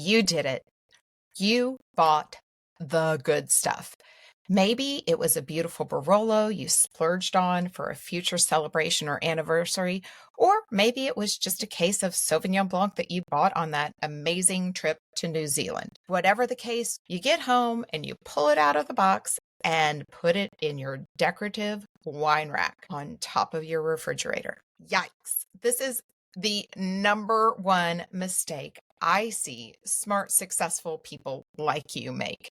You did it. You bought the good stuff. Maybe it was a beautiful Barolo you splurged on for a future celebration or anniversary, or maybe it was just a case of Sauvignon Blanc that you bought on that amazing trip to New Zealand. Whatever the case, you get home and you pull it out of the box and put it in your decorative wine rack on top of your refrigerator. Yikes. This is the number one mistake I see smart, successful people like you make.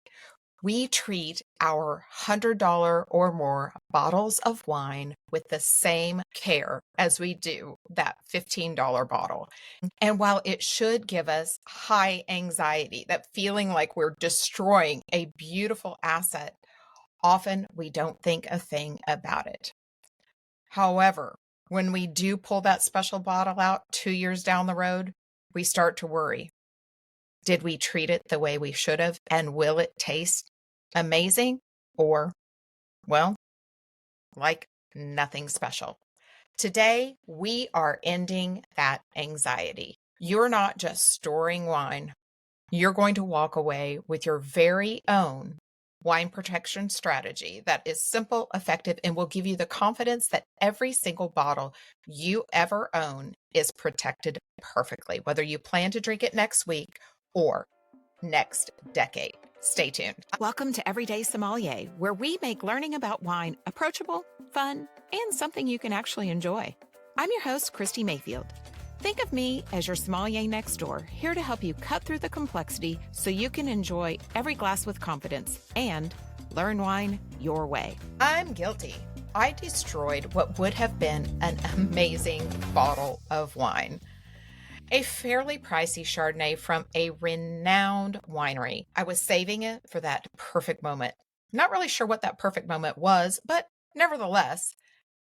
We treat our $100 or more bottles of wine with the same care as we do that $15 bottle. And while it should give us high anxiety, that feeling like we're destroying a beautiful asset, often we don't think a thing about it. However, when we do pull that special bottle out 2 years down the road, we start to worry. Did we treat it the way we should have? And will it taste amazing? Or, well, like nothing special? Today, we are ending that anxiety. You're not just storing wine. You're going to walk away with your very own wine protection strategy that is simple, effective, and will give you the confidence that every single bottle you ever own is protected perfectly, whether you plan to drink it next week or next decade. Stay tuned. Welcome to Everyday Sommelier, where we make learning about wine approachable, fun, and something you can actually enjoy. I'm your host, Kristi Mayfield. Think of me as your sommelier next door, here to help you cut through the complexity so you can enjoy every glass with confidence and learn wine your way. I'm guilty. I destroyed what would have been an amazing bottle of wine. A fairly pricey Chardonnay from a renowned winery. I was saving it for that perfect moment. Not really sure what that perfect moment was, but nevertheless,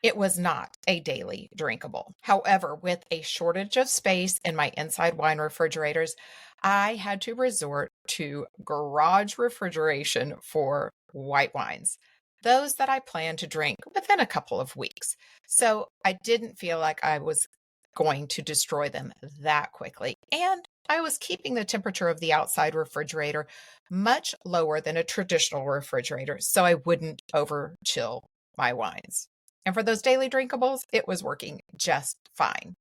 it was not a daily drinkable. However, with a shortage of space in my inside wine refrigerators, I had to resort to garage refrigeration for white wines, those that I plan to drink within a couple of weeks. So I didn't feel like I was going to destroy them that quickly. And I was keeping the temperature of the outside refrigerator much lower than a traditional refrigerator, so I wouldn't over chill my wines. And for those daily drinkables, it was working just fine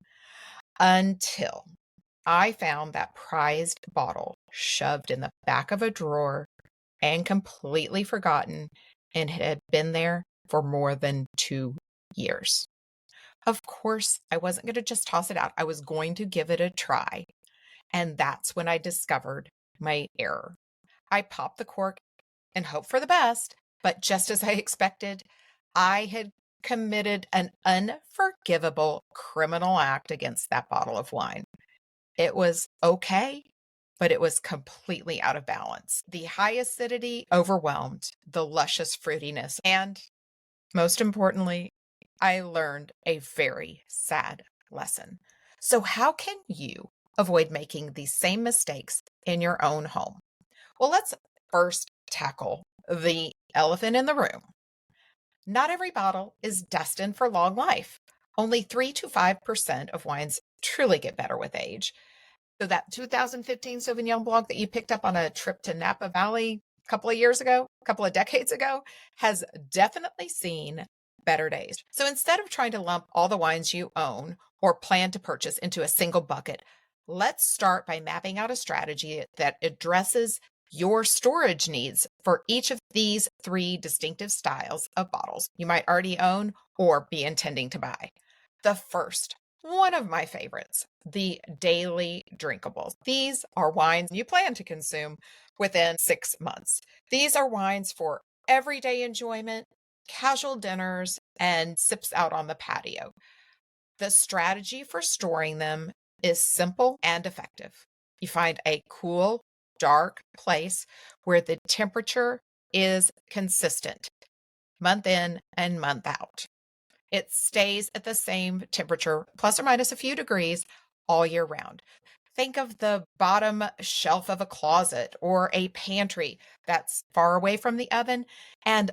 until I found that prized bottle shoved in the back of a drawer and completely forgotten, and it had been there for more than 2 years. Of course, I wasn't going to just toss it out. I was going to give it a try. And that's when I discovered my error. I popped the cork and hoped for the best, but just as I expected, I had committed an unforgivable criminal act against that bottle of wine. It was okay, but it was completely out of balance. The high acidity overwhelmed the luscious fruitiness, and most importantly, I learned a very sad lesson. So how can you avoid making these same mistakes in your own home? Well, let's first tackle the elephant in the room. Not every bottle is destined for long life. Only 3 to 5% of wines truly get better with age. So that 2015 Sauvignon Blanc that you picked up on a trip to Napa Valley a couple of years ago, a couple of decades ago, has definitely seen better days. So instead of trying to lump all the wines you own or plan to purchase into a single bucket, let's start by mapping out a strategy that addresses your storage needs for each of these 3 distinctive styles of bottles you might already own or be intending to buy. The first, one of my favorites, the daily drinkables. These are wines you plan to consume within 6 months. These are wines for everyday enjoyment, casual dinners, and sips out on the patio. The strategy for storing them is simple and effective. You find a cool, dark place where the temperature is consistent month in and month out. It stays at the same temperature, plus or minus a few degrees, all year round. Think of the bottom shelf of a closet or a pantry that's far away from the oven, and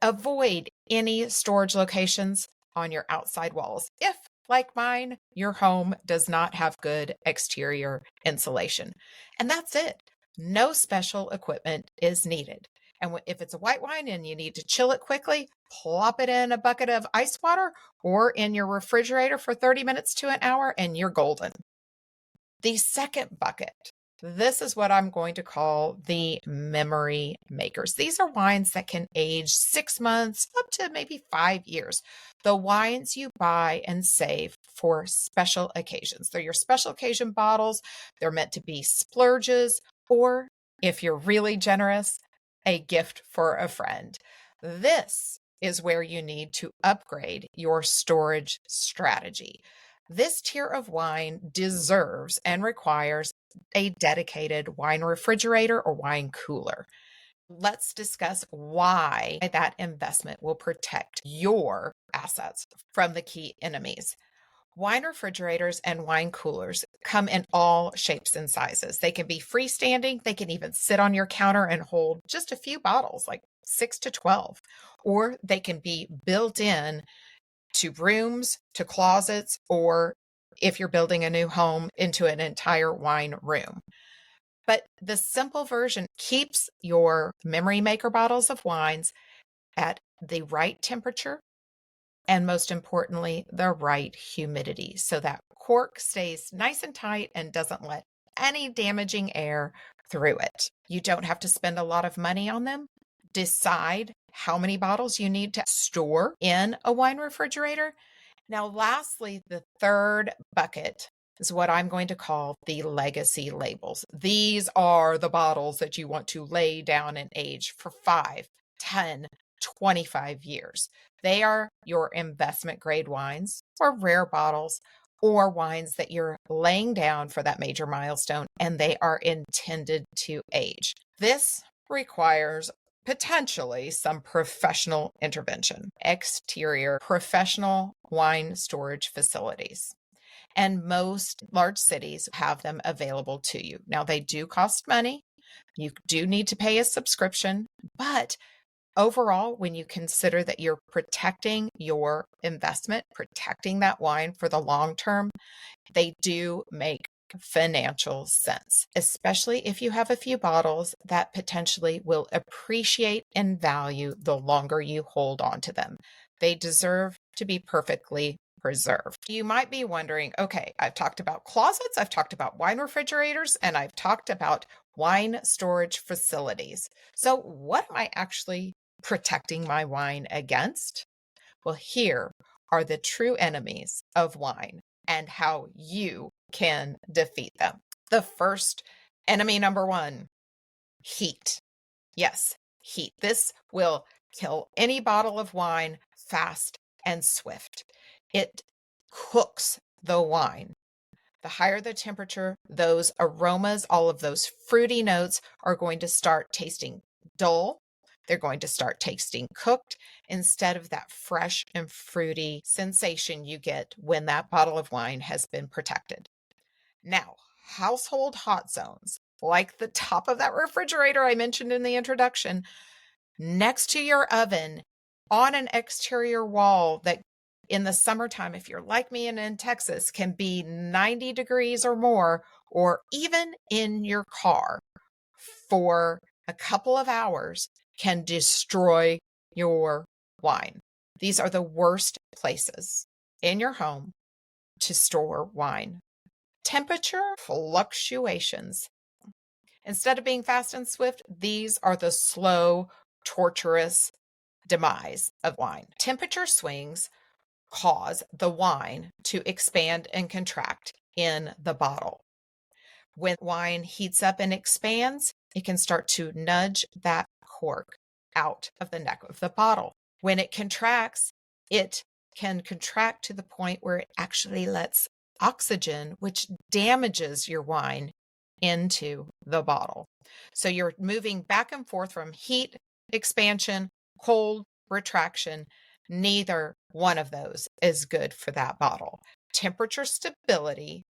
avoid any storage locations on your outside walls if like mine, your home does not have good exterior insulation. And that's it. No special equipment is needed. And if it's a white wine and you need to chill it quickly, plop it in a bucket of ice water or in your refrigerator for 30 minutes to an hour, and you're golden. The second bucket, this is what I'm going to call the memory makers. These are wines that can age 6 months up to maybe 5 years. The wines you buy and save for special occasions. They're your special occasion bottles. They're meant to be splurges, or if you're really generous, a gift for a friend. This is where you need to upgrade your storage strategy. This tier of wine deserves and requires a dedicated wine refrigerator or wine cooler. Let's discuss why that investment will protect your assets from the key enemies. Wine refrigerators and wine coolers come in all shapes and sizes. They can be freestanding, they can even sit on your counter and hold just a few bottles, like 6 to 12, or they can be built in to rooms, to closets, or if you're building a new home, into an entire wine room. But the simple version keeps your memory maker bottles of wines at the right temperature and, most importantly, the right humidity so that cork stays nice and tight and doesn't let any damaging air through it. You don't have to spend a lot of money on them. Decide how many bottles you need to store in a wine refrigerator. Now, lastly, the third bucket is what I'm going to call the legacy labels. These are the bottles that you want to lay down and age for 5, 10, 25 years. They are your investment grade wines or rare bottles or wines that you're laying down for that major milestone, and they are intended to age. This requires potentially some professional intervention, exterior professional wine storage facilities. And most large cities have them available to you. Now, they do cost money. You do need to pay a subscription, but overall, when you consider that you're protecting your investment, protecting that wine for the long term, they do make financial sense, especially if you have a few bottles that potentially will appreciate in value the longer you hold on to them. They deserve to be perfectly preserved. You might be wondering, okay, I've talked about closets, I've talked about wine refrigerators, and I've talked about wine storage facilities. So what am I actually protecting my wine against? Well, here are the true enemies of wine and how you can defeat them. The first enemy, number one, heat. Yes, heat. This will kill any bottle of wine fast and swift. It cooks the wine. The higher the temperature, those aromas, all of those fruity notes are going to start tasting dull. They're going to start tasting cooked instead of that fresh and fruity sensation you get when that bottle of wine has been protected. Now, household hot zones, like the top of that refrigerator I mentioned in the introduction, next to your oven, on an exterior wall that in the summertime, if you're like me and in Texas, can be 90 degrees or more, or even in your car for a couple of hours, can destroy your wine. These are the worst places in your home to store wine. Temperature fluctuations. Instead of being fast and swift, these are the slow, torturous demise of wine. Temperature swings cause the wine to expand and contract in the bottle. When wine heats up and expands, it can start to nudge that cork out of the neck of the bottle. When it contracts, it can contract to the point where it actually lets oxygen, which damages your wine, into the bottle. So you're moving back and forth from heat, expansion, cold, retraction. Neither one of those is good for that bottle. Temperature stability,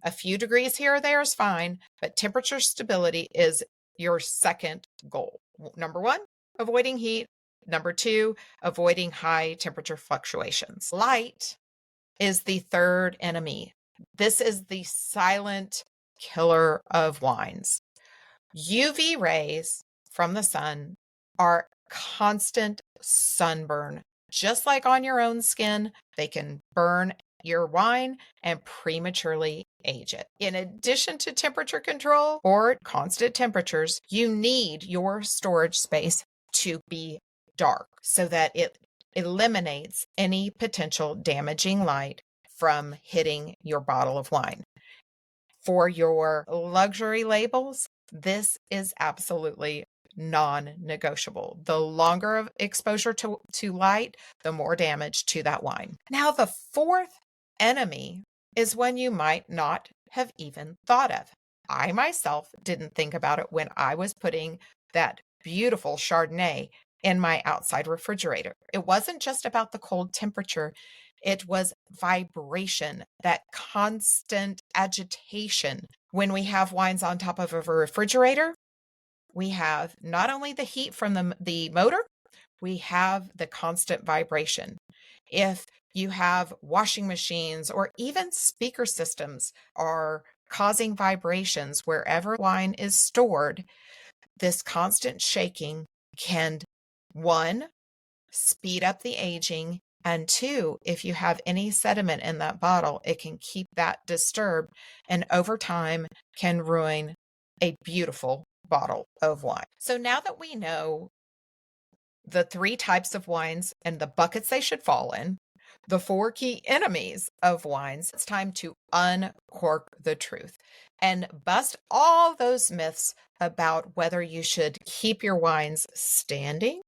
a few degrees here or there is fine, but temperature stability is your second goal. Number one, avoiding heat. Number two, avoiding high temperature fluctuations. Light is the third enemy. This is the silent killer of wines. UV rays from the sun are constant sunburn. Just like on your own skin, they can burn your wine and prematurely age it. In addition to temperature control or constant temperatures, you need your storage space to be dark so that it eliminates any potential damaging light from hitting your bottle of wine. For your luxury labels, this is absolutely non-negotiable. The longer of exposure to light, the more damage to that wine. Now, the fourth enemy is one you might not have even thought of. I myself didn't think about it when I was putting that beautiful Chardonnay in my outside refrigerator. It wasn't just about the cold temperature. It was vibration, that constant agitation. When we have wines on top of a refrigerator, we have not only the heat from the motor, we have the constant vibration. If you have washing machines or even speaker systems are causing vibrations wherever wine is stored, this constant shaking can, one, speed up the aging, and two, if you have any sediment in that bottle, it can keep that disturbed and over time can ruin a beautiful bottle of wine. So now that we know the three types of wines and the buckets they should fall in, the four key enemies of wines, it's time to uncork the truth and bust all those myths about whether you should keep your wines standing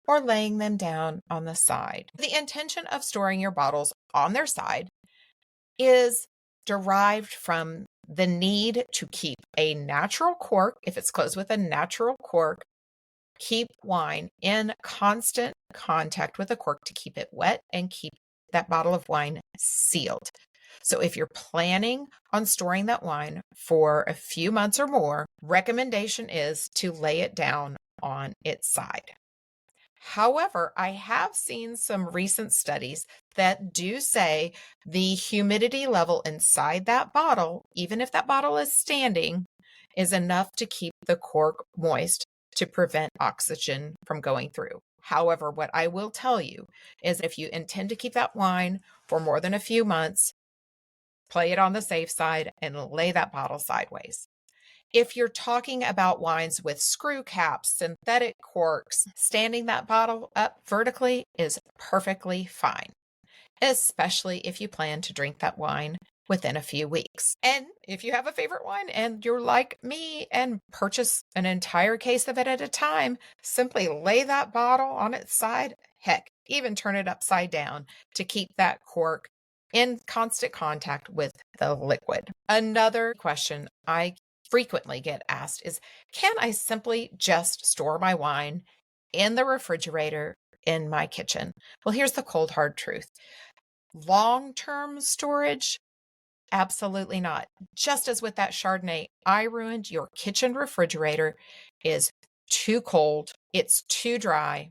or laying them down on the side. The intention of storing your bottles on their side is derived from the need to keep a natural cork, if it's closed with a natural cork, keep wine in constant contact with the cork to keep it wet and keep that bottle of wine sealed. So if you're planning on storing that wine for a few months or more, recommendation is to lay it down on its side. However, I have seen some recent studies that do say the humidity level inside that bottle, even if that bottle is standing, is enough to keep the cork moist to prevent oxygen from going through. However, what I will tell you is if you intend to keep that wine for more than a few months, play it on the safe side and lay that bottle sideways. If you're talking about wines with screw caps, synthetic corks, standing that bottle up vertically is perfectly fine, especially if you plan to drink that wine within a few weeks. And if you have a favorite wine and you're like me and purchase an entire case of it at a time, simply lay that bottle on its side, heck, even turn it upside down to keep that cork in constant contact with the liquid. Another question I frequently get asked is, can I simply just store my wine in the refrigerator in my kitchen? Well, here's the cold hard truth. Long-term storage, absolutely not. Just as with that Chardonnay I ruined, your kitchen refrigerator is too cold, it's too dry,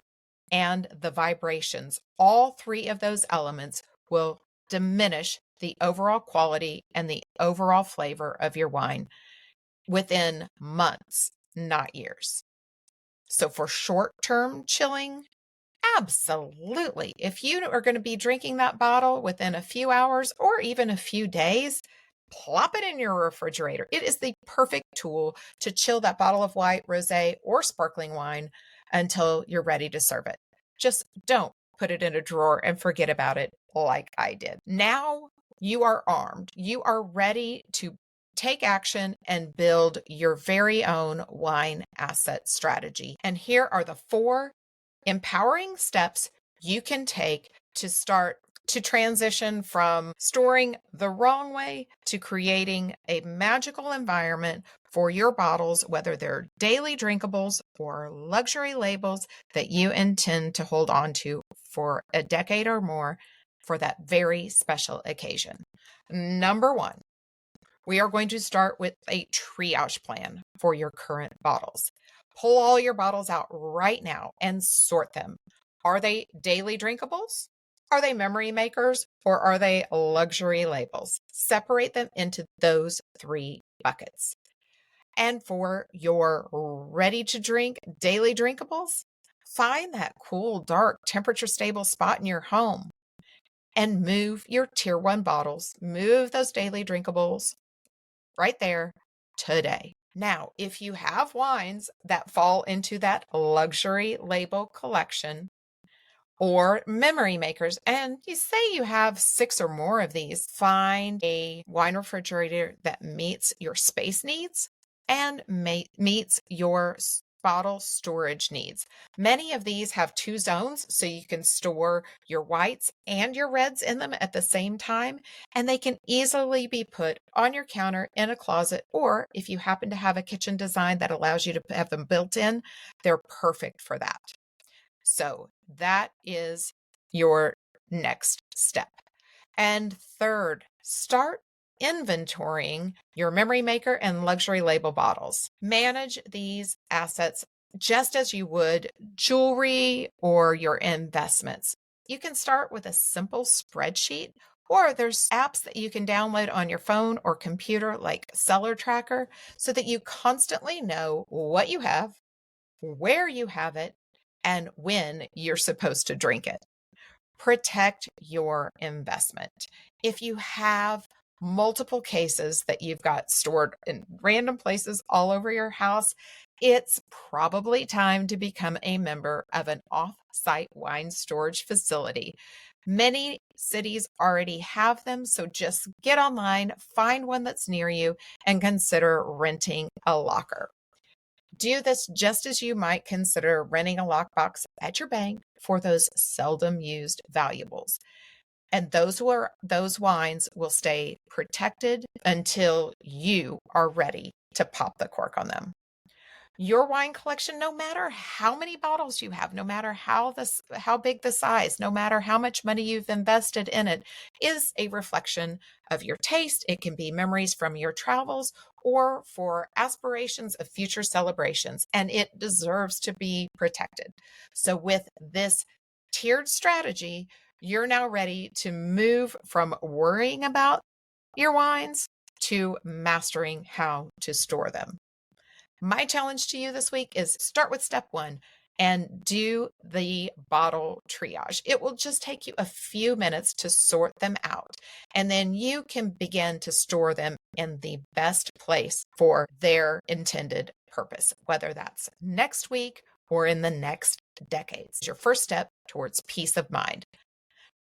and the vibrations, all three of those elements will diminish the overall quality and the overall flavor of your wine within months, not years. So for short-term chilling, absolutely. If you are going to be drinking that bottle within a few hours or even a few days, plop it in your refrigerator. It is the perfect tool to chill that bottle of white, rosé, or sparkling wine until you're ready to serve it. Just don't put it in a drawer and forget about it like I did. Now you are armed. You are ready to take action and build your very own wine asset strategy. And here are the 4 empowering steps you can take to start to transition from storing the wrong way to creating a magical environment for your bottles, whether they're daily drinkables or luxury labels that you intend to hold on to for a decade or more for that very special occasion. Number 1, we are going to start with a triage plan for your current bottles. Pull all your bottles out right now and sort them. Are they daily drinkables? Are they memory makers or are they luxury labels? Separate them into those three buckets. And for your ready to drink daily drinkables, find that cool, dark, temperature stable spot in your home and move your tier one bottles, move those daily drinkables right there today. Now, if you have wines that fall into that luxury label collection, or memory makers, and you say you have 6 or more of these, find a wine refrigerator that meets your space needs and meets your bottle storage needs. Many of these have 2 zones, so you can store your whites and your reds in them at the same time, and they can easily be put on your counter in a closet, or if you happen to have a kitchen design that allows you to have them built in, they're perfect for that. So that is your next step. And third, start inventorying your memory maker and luxury label bottles. Manage these assets just as you would jewelry or your investments. You can start with a simple spreadsheet, or there's apps that you can download on your phone or computer like Cellar Tracker so that you constantly know what you have, where you have it, and when you're supposed to drink it. Protect your investment. If you have multiple cases that you've got stored in random places all over your house, it's probably time to become a member of an off-site wine storage facility. Many cities already have them, so just get online, find one that's near you, and consider renting a locker. Do this just as you might consider renting a lockbox at your bank for those seldom used valuables. And those wines will stay protected until you are ready to pop the cork on them. Your wine collection, no matter how many bottles you have, no matter how big the size, no matter how much money you've invested in it, is a reflection of your taste. It can be memories from your travels or for aspirations of future celebrations, and it deserves to be protected. So with this tiered strategy, you're now ready to move from worrying about your wines to mastering how to store them. My challenge to you this week is start with step one and do the bottle triage. It will just take you a few minutes to sort them out, and then you can begin to store them in the best place for their intended purpose, whether that's next week or in the next decades. Your first step towards peace of mind.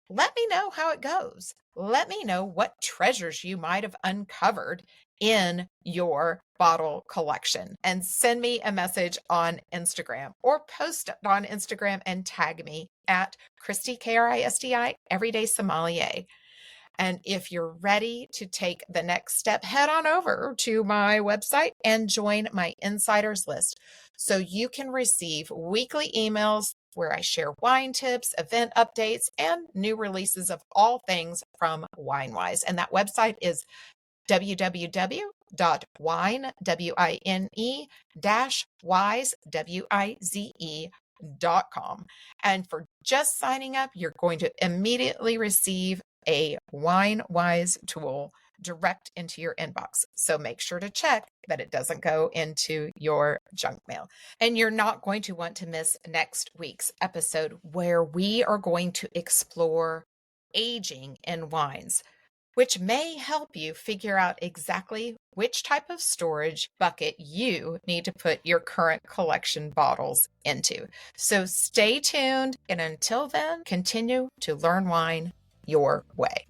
Let me know how it goes. Let me know what treasures you might have uncovered in your bottle collection, and send me a message on Instagram or post it on Instagram and tag me at Kristi, Kristi, Everyday Sommelier. And if you're ready to take the next step, head on over to my website and join my insiders list so you can receive weekly emails where I share wine tips, event updates, and new releases of all things from WineWise. And that website is www.wine-wise.com. And for just signing up, you're going to immediately receive a WineWise tool direct into your inbox. So make sure to check that it doesn't go into your junk mail. And you're not going to want to miss next week's episode, where we are going to explore aging in wines, which may help you figure out exactly which type of storage bucket you need to put your current collection bottles into. So stay tuned, and until then, continue to learn wine your way.